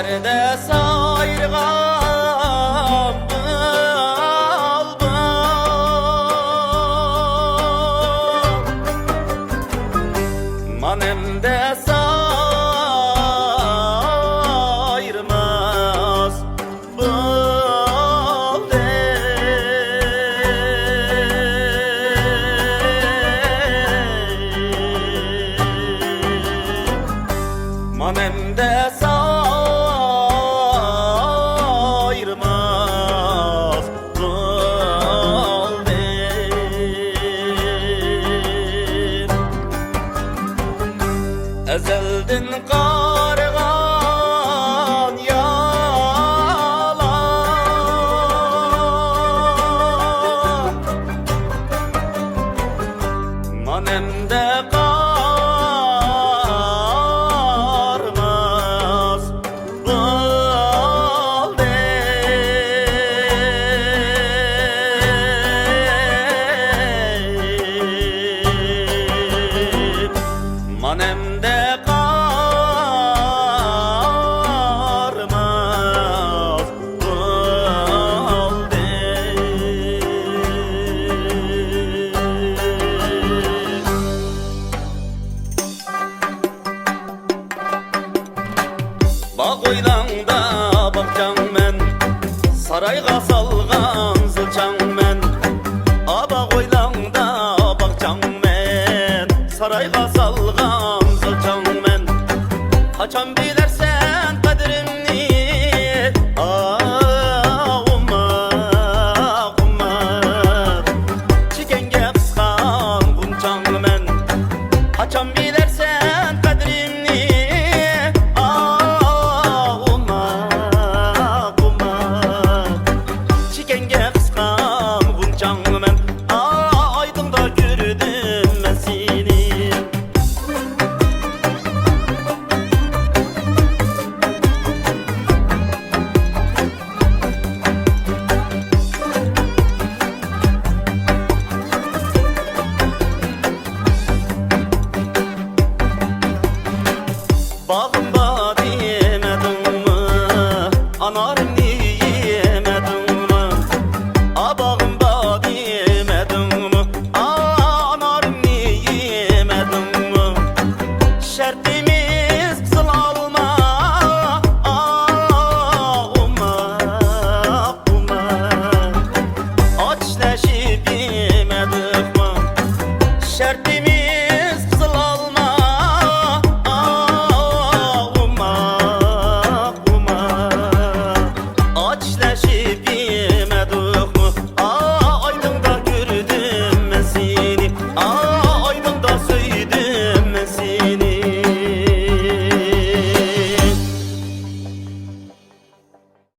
Derde sayrğan bulbul manemde sayrmaz manemde sayrmaz ezeldin qarğan yalan manemde qarmaz manemde qarmaz Bağ oylanda bakcan men sarayga salgan zılçan men Bağ oylanda bakcan men sarayga salgan zılçan men Haçan bilersen kadrimni ummat çikenge kıskan bunçan men Haçan bilersen kadrimni çikenge kıskan bunçan men aydında gördüm ben seni Bağım